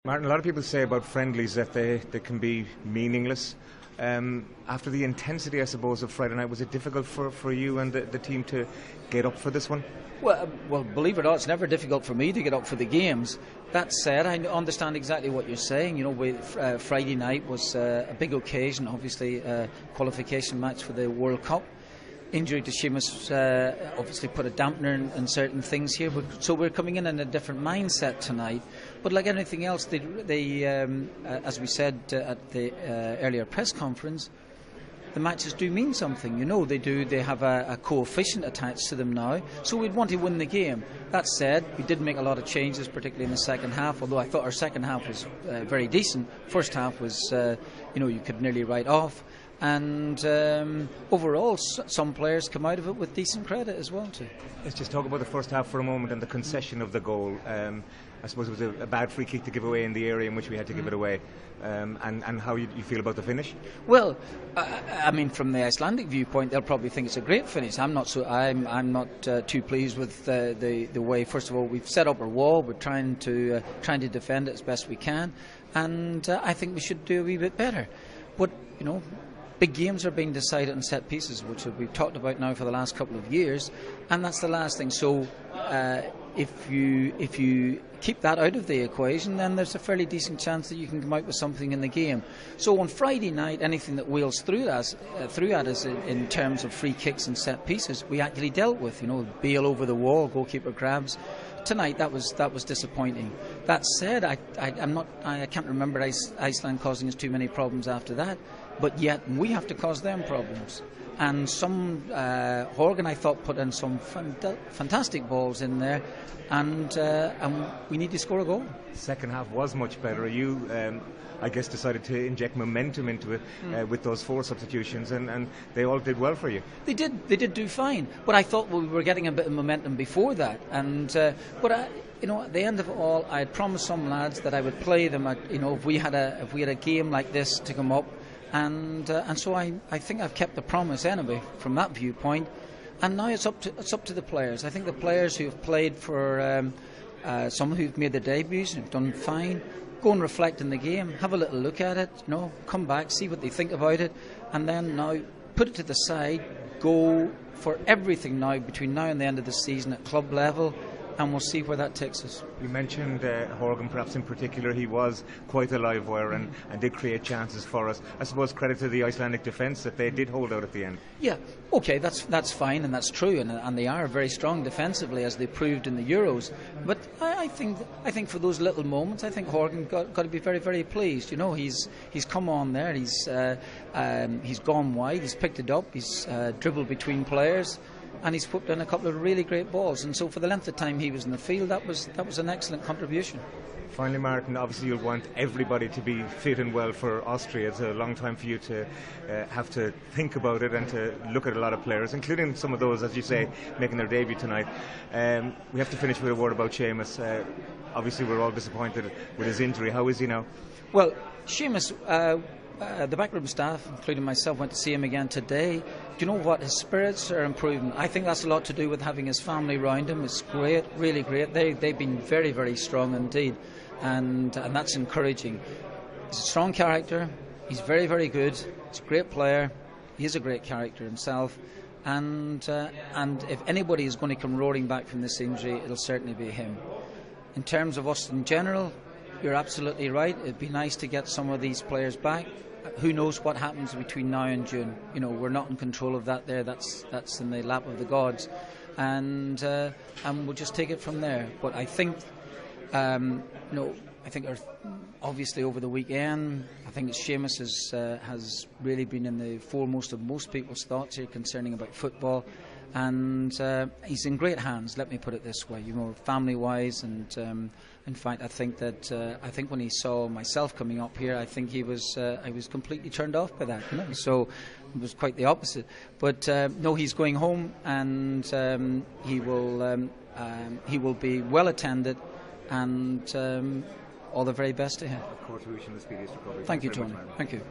Martin, a lot of people say about friendlies that they can be meaningless. After the intensity, I suppose, of Friday night, was it difficult for you and the team to get up for this one? Well, believe it or not, it's never difficult for me to get up for the games. That said, I understand exactly what you're saying. You know, Friday night was a big occasion, obviously, qualification match for the World Cup. Injury to Seamus obviously put a dampener in certain things here, so we're coming in a different mindset tonight. But like anything else, as we said at the earlier press conference, the matches do mean something. You know, they do. They have a coefficient attached to them now, so we'd want to win the game. That said, we did make a lot of changes, particularly in the second half, although I thought our second half was very decent. First half was, you could nearly write off. And overall, some players come out of it with decent credit as well too. Let's just talk about the first half for a moment and the concession of the goal. I suppose it was a bad free kick to give away in the area in which we had to give it away. And how you feel about the finish? Well, I mean, from the Icelandic viewpoint, they'll probably think it's a great finish. I'm not too pleased with the way. First of all, we've set up our wall. We're trying to defend it as best we can, and I think we should do a wee bit better. But big games are being decided on set pieces, which we've talked about now for the last couple of years, and that's the last thing. So if you keep that out of the equation, then there's a fairly decent chance that you can come out with something in the game. So on Friday night, anything that wheels through at us in terms of free kicks and set pieces, we actually dealt with. Bale over the wall, goalkeeper grabs. Tonight that was disappointing. That said, I can't remember Iceland causing us too many problems after that. But yet we have to cause them problems. And Horgan, I thought, put in some fantastic balls in there, and we need to score a goal. Second half was much better. You, I guess, decided to inject momentum into it with those 4 substitutions, and they all did well for you. They did do fine. But I thought we were getting a bit of momentum before that, and but at the end of it all, I had promised some lads that I would play them. If we had a game like this to come up. And so I think I've kept the promise anyway from that viewpoint, and now it's up to the players. I think the players who have played for some who've made their debuts and have done fine, go and reflect in the game, have a little look at it, come back, see what they think about it, and then now put it to the side, go for everything now between now and the end of the season at club level. And we'll see where that takes us. You mentioned Horgan, perhaps in particular. He was quite a live wire and did create chances for us. I suppose credit to the Icelandic defence that they did hold out at the end. Yeah, okay, that's fine and that's true, and they are very strong defensively, as they proved in the Euros. But I think for those little moments, I think Horgan got to be very, very pleased. He's come on there. He's gone wide. He's picked it up. He's dribbled between players. And he's put in a couple of really great balls, and so for the length of time he was in the field, that was an excellent contribution. Finally, Martin, obviously you'll want everybody to be fit and well for Austria. It's a long time for you to have to think about it and to look at a lot of players, including some of those, as you say, making their debut tonight. We have to finish with a word about Seamus. Obviously we're all disappointed with his injury. How is he now? Well, Seamus, the backroom staff, including myself, went to see him again today. Do you know what? His spirits are improving. I think that's a lot to do with having his family around him. It's great, really great. They've been very, very strong indeed, and that's encouraging. He's a strong character. He's very, very good. He's a great player. He is a great character himself. And if anybody is going to come roaring back from this injury, it'll certainly be him. In terms of us in general, you're absolutely right. It'd be nice to get some of these players back. Who knows what happens between now and June? We're not in control of that. That's in the lap of the gods, and we'll just take it from there. But I think, obviously over the weekend, I think Seamus has really been in the foremost of most people's thoughts here concerning about football. And he's in great hands. Let me put it this way, family-wise, and in fact, I think when he saw myself coming up here, I think I was completely turned off by that. So it was quite the opposite. But no, he's going home, and he will be well attended, and all the very best to him. Of course, we wish him the speediest recovery. Thank you, Tony. Thank you.